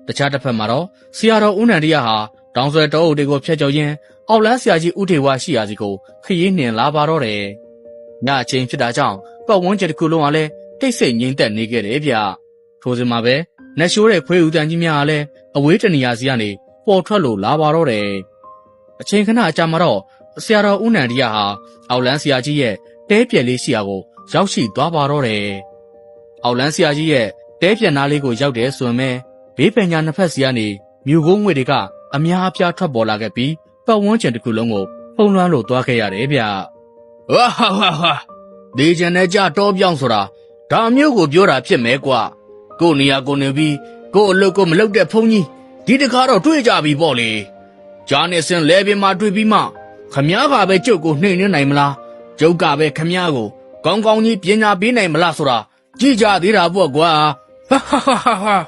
တခြားတစ်ဖက်မှာတော့ဆရာတော်ဦးနန္ဒိယဟာတောင်ဆွဲတော်အုပ်တွေကိုဖျက်ကျော်ရင်းအောက်လန်းဆရာကြီးဦးထေဝါရှိရာစီကိုခရီးနှင်လာပါတော့တယ်။ညအချိန်ဖြစ်တာကြောင့်ပတ်ဝန်းကျင်တစ်ခုလုံးကလည်းတိတ်ဆိတ်ငြိမ်သက်နေခဲ့တယ်ဗျ။ထိုစဉ်မှာပဲနတ်ရှိုးတဲ့ခွေးဦးတန်ကြီးများကလည်းအဝေးတနေရာစီကနေပေါ်ထွက်လို့လာပါတော့တယ်။အချိန်ခဏအကြာမှာတော့ဆရာတော်ဦးနန္ဒိယဟာအောက်လန်းဆရာကြီးရဲ့တဲပြက်လေးရှိရာကိုရောက်ရှိသွားပါတော့တယ်။အောက်လန်းဆရာကြီးရဲ့တဲပြက်နားလေးကိုရောက်တယ်ဆိုရင်ဘေးပညာနှစ်ဖက်စီကနေမြို့ကုန်းငွေတွေကအများအပြားထွက်ပေါ်လာခဲ့ပြီးပတ်ဝန်းကျင်တစ်ခုလုံးကိုဖုံးလွှမ်းလို့သွားခဲ့ရတယ်ဗျ။ဟာဒီကျန်တဲ့ကြတောပြောင်းဆိုတာဒါမျိုးကိုပြောတာဖြစ်မယ်ကွာ။ကို့နေရာကိုနေပြီးကို့အလုပ်ကိုမလုပ်တဲ့ဖုန်းကြီးဒီတခါတော့တွေ့ကြပြီပေါ့လေ။ဂျာနေစင်လဲပင်မှာတွေ့ပြီးမှခမ ्या ကပဲကျုပ်ကိုနှိမ်နှင်းနိုင်မလား။ကျုပ်ကပဲခမ ्या ကိုကောင်းကောင်းကြီးပညာပေးနိုင်မလားဆိုတာကြည့်ကြသေးတာပေါ့ကွာ။ဟာ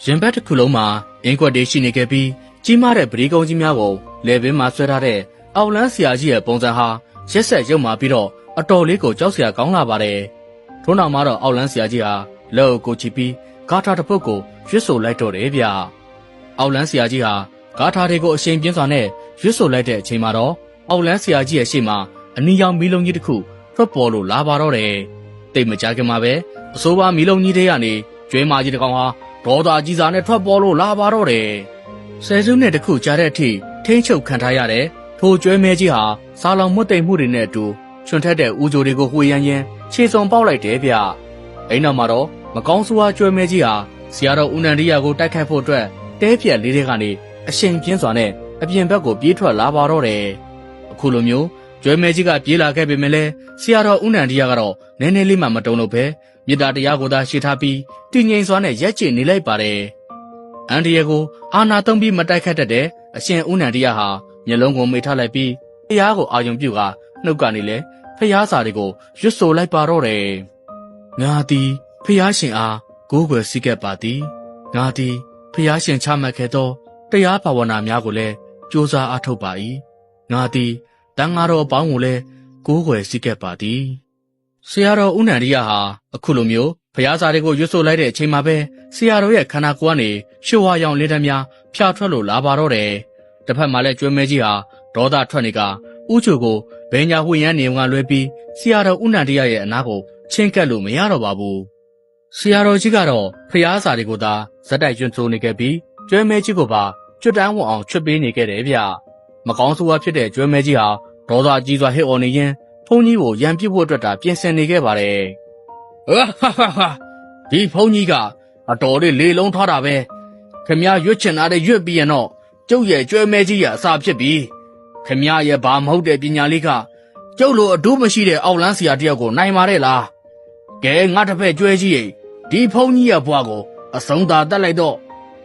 ရင်ဘတ်တစ်ခုလုံးမှာအင်ကွက်တွေရှိနေခဲ့ပြီးကြီးမားတဲ့ပရိကုံးကြီးများကိုလေပင်မှာဆွဲထားတဲ့အောက်လန်းဆရာကြီးရဲ့ပုံစံဟာရက်ဆက်ရုပ်မာပြီးတော့အတော်လေးကိုကြောက်စရာကောင်းလာပါတယ်။ထို့နောက်မှာတော့အောက်လန်းဆရာကြီးဟာလက်ကိုချီပြီးဂါထာတစ်ပုဒ်ကိုရွတ်ဆိုလိုက်တော့တယ်ဗျ။အောက်လန်းဆရာကြီးဟာဂါထာတွေကိုအရှိန်ပြင်းစွာနဲ့ရွတ်ဆိုလိုက်တဲ့အချိန်မှာတော့အောက်လန်းဆရာကြီးရဲ့ရှေ့မှာအနီရောင်မီးလုံးကြီးတစ်ခုထွက်ပေါ်လို့လာပါတော့တယ်။တိတ်မကြခင်မှာပဲအဆိုပါမီးလုံးကြီးတွေကနေကျွဲမကြီးတစ်ကောင်ဟာဒေါသကြီးစာနဲ့ထွက်ပေါ်လို့လာပါတော့တယ်။ဆယ်စုနှစ်တစ်ခုကြာတဲ့အထိထိမ့်ချုပ်ခံထားရတဲ့ထိုကျွဲမဲကြီးဟာစာလောင်မွတ်သိမ်မှုတွေနဲ့အတူချွန်ထက်တဲ့ဦးကြိုတွေကိုဝှေ့ရမ်းရင်းခြေစုံပေါက်လိုက်တယ်ဗျ။အဲ့နောက်မှာတော့မကောင်းဆိုးဝါးကျွဲမဲကြီးဟာဆရာတော်ဦးနန္ဒိယကိုတိုက်ခိုက်ဖို့အတွက်တဲပြက်လေးတွေကနေအရှိန်ပြင်းစွာနဲ့အပြင်ဘက်ကိုပြေးထွက်လာပါတော့တယ်။အခုလိုမျိုးကျွဲမဲကြီးကပြေးလာခဲ့ပေမဲ့လည်းဆရာတော်ဦးနန္ဒိယကတော့နည်းနည်းလေးမှမတုံလို့ပဲမေတ္တာတရားကိုသာရှေ့ထားပြီးတည်ငြိမ်စွာနဲ့ရက်ကျနေလိုက်ပါတယ်။အန်ဒီယေကိုအာနာသုံးပြီးမတိုက်ခတ်တတ်တဲ့အရှင်ဦးနန္ဒိယဟာမျက်လုံးကိုမိထားလိုက်ပြီးဖျားကိုအာယုံပြုကနှုတ်ကနေလဲဖျားစာတွေကိုရွတ်ဆိုလိုက်ပါတော့တယ်။ငါသည်ဖျားရှင်အားကိုးကွယ်စည်းကပ်ပါသည်။ငါသည်ဖျားရှင်ချမှတ်ခဲ့သောတရားဘာဝနာများကိုလည်းကြိုးစားအားထုတ်ပါ၏။ငါသည်တန်ဃာတော်အပေါင်းကိုလည်းကိုးကွယ်စည်းကပ်ပါသည်။ဆရာတော်ဦးနန္ဒိယဟာအခုလိုမျိုးဖျားစာတွေကိုရွတ်ဆိုလိုက်တဲ့အချိန်မှာပဲဆရာတော်ရဲ့ခန္ဓာကိုယ်ကနေရှုဝါရောင်လင်းတန်းများဖြာထွက်လို့လာပါတော့တယ်။တစ်ဖက်မှာလည်းကျွဲမဲကြီးဟာဒေါသထွက်နေကဥချိုကိုဘဲညာဝှေ့ရမ်းနေုံကလွဲပြီးဆရာတော်ဦးနန္ဒိယရဲ့အနားကိုချင်းကပ်လို့မရတော့ပါဘူး။ဆရာတော်ကြီးကတော့ဖျားစာတွေကိုသာဇက်တိုက်ရွတ်ဆိုနေခဲ့ပြီးကျွဲမဲကြီးကိုပါကျွတ်တန်းဝအောင်ချွတ်ပေးနေခဲ့တယ်ဗျ။မကောင်းဆိုးဝါးဖြစ်တဲ့ကျွဲမဲကြီးဟာဒေါသကြီးစွာဟစ်အော်နေရင်ဖုန်းကြီးကိုရန်ပစ်ဖို့အတွက်တာပြင်ဆင်နေခဲ့ပါတယ်။ဒီဖုန်းကြီးကအတော်လေးလေလုံးထားတာပဲ။ခမရွတ်ချင်တာတဲ့ရွတ်ပြီးရင်တော့ကျုပ်ရဲ့ကျွဲမဲကြီးရအစာဖြစ်ပြီ။ခမရဲ့ဘာမဟုတ်တဲ့ပညာလေးကကျုပ်လိုအဒူးမရှိတဲ့အောက်လန်းဆရာတယောက်ကိုနိုင်ပါတဲ့လား။ကဲငါတစ်ဖက်ကျွဲကြီးဒီဖုန်းကြီးရဲ့ဘွားကိုအဆုံးသာတက်လိုက်တော့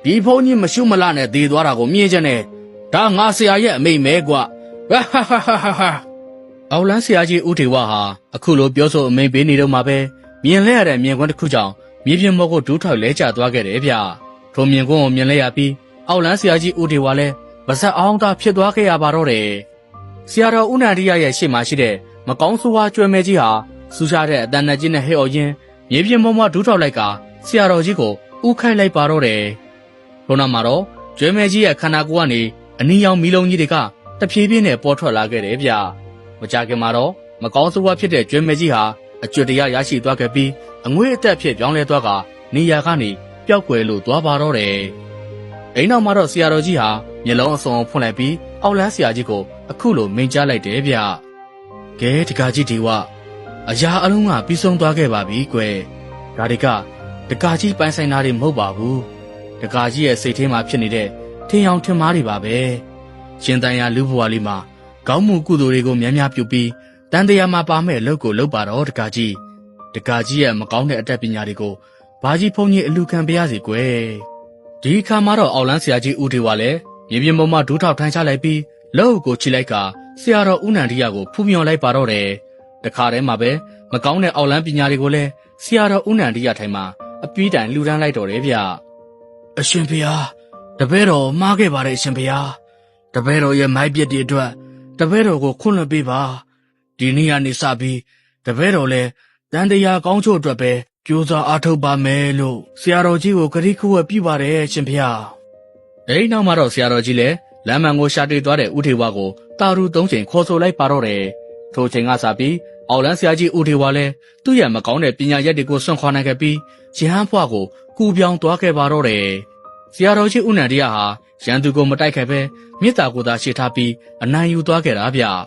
ဒီဖုန်းကြီးမရှုမလနဲ့သေသွားတာကိုမြင်ချင်တယ်။ဒါငါဆရာရဲ့အမိန့်မဲကွာ။အောက်လန်းဆရာကြီးဦးထေဝါဟာအခုလိုပြောဆိုအမိန့်ပေးနေတော့မှပဲမြင်လဲရတဲ့မြင်ကွင်းတစ်ခုကြောင့်မြေပြင်ပေါ်ကိုဒူးထောက်လဲကျသွားခဲ့တယ်ဗျ။ထိုမြင်ကွင်းကိုမြင်လဲရပြီးအောက်လန်းဆရာကြီးဦးထေဝါလည်းပါဇက်အောင်သာဖြစ်သွားခဲ့ရပါတော့တယ်။ဆရာတော်ဦးနန္ဒိယရဲ့ရှေ့မှာရှိတဲ့မကောင်းဆိုးဝါးကျွဲမဲကြီးဟာစူးရှားတဲ့အတန်နဲ့ကြီးနဲ့ဟဲ့အော်ရင်းမြေပြင်ပေါ်မှာဒူးထောက်လိုက်ကဆရာတော်ကြီးကိုဥခိုက်လိုက်ပါတော့တယ်။ထို့နောက်မှာတော့ကျွဲမဲကြီးရဲ့ခန္ဓာကိုယ်ကနေအနီရောင်မီးလုံးကြီးတွေကတဖြည်းဖြည်းနဲ့ပေါ်ထွက်လာခဲ့တယ်ဗျ။မကြခင်မှာတော့မကောင်းဆိုးဝါးဖြစ်တဲ့ကျွဲမဲကြီးဟာအကျွတ်တရားရရှိသွားခဲ့ပြီးအငွေ့အသက်ဖြစ်ပြောင်းလဲသွားကနေရာကနေပျောက်ကွယ်လို့သွားပါတော့တယ်။အိမ်နောက်မှာတော့ဆရာတော်ကြီးဟာမျက်လုံးအစုံဖွင့်လိုက်ပြီးအောက်လန်းဆရာကြီးကိုအခုလိုမိန့်ကြားလိုက်တယ်ဗျ။ကဲတကားကြီးဒီဝအရာအလုံးကပြီးဆုံးသွားခဲ့ပါပြီကွယ်။ဒါတွေကတကားကြီးပိုင်ဆိုင်တာတွေမဟုတ်ပါဘူး။တကားကြီးရဲ့စိတ်ထဲမှာဖြစ်နေတဲ့ထင်အောင်ထင်မှားတွေပါပဲ။ရှင်တန်ရာလူဘဝလေးမှာကောင်းမှုကုသိုလ်တွေကိုများများပြုပြီးတန်တရားမှာပါမဲ့အလုပ်ကိုလုပ်ပါတော့တကားကြီးရဲ့မကောင်းတဲ့အတတ်ပညာတွေကိုဘာကြီးဖုန်းကြီးအလူခံပေးရစီကွယ်ဒီအခါမှာတော့အောက်လန်းဆရာကြီးဦးထေဝါလည်းမြေပြင်ပေါ်မှာဒူးထောက်ထိုင်ချလိုက်ပြီးလက်အုပ်ကိုချိလိုက်ကဆရာတော်ဦးနန္ဒိယကိုဖူးမြော်လိုက်ပါတော့တယ်တခါတည်းမှာပဲမကောင်းတဲ့အောက်လန်းပညာတွေကိုလည်းဆရာတော်ဦးနန္ဒိယထိုင်မှာအပီးတိုင်လှူဒန်းလိုက်တော့တယ်ဗျအရှင်ဖေဟာတပည့်တော်မှားခဲ့ပါတယ်အရှင်ဖေဟာတပည့်တော်ရဲ့မိုက်ပြစ်တွေအတွက်တပည့်တော်ကိုခွင့်လွှတ်ပေးပါဒီနေ့ကနေစပြီးတပည့်တော်လည်းတန်တရားကောင်းချို့အတွက်ပဲ ကြိုးစားအားထုတ်ပါမယ်လို့ဆရာတော်ကြီးကိုကတိကဝတ်ပြုပါတယ်ရှင်ဖေ။အဲဒီနောက်မှာတော့ဆရာတော်ကြီးလည်းလမ်းမန်ကိုရှာတွေ့သွားတဲ့ဦးထေဝါကိုတာရူ3ချိန်ခေါ်ဆိုလိုက်ပါတော့တယ်။ထိုချိန်ကစပြီးအောက်လန်းဆရာကြီးဦးထေဝါလည်းသူ့ရဲ့မကောင်းတဲ့ပညာရက်တွေကိုစွန့်ခွာနိုင်ခဲ့ပြီးရဟန်းဘွားကိုကူပြောင်းသွားခဲ့ပါတော့တယ်။ဆရာတော်ကြီးဦးနန္ဒိယဟာရန်သူကိုမတိုက်ခဲ့ပဲမေတ္တာကိုသာရှေ့ထားပြီးအနိုင်ယူသွားခဲ့တာဗျ။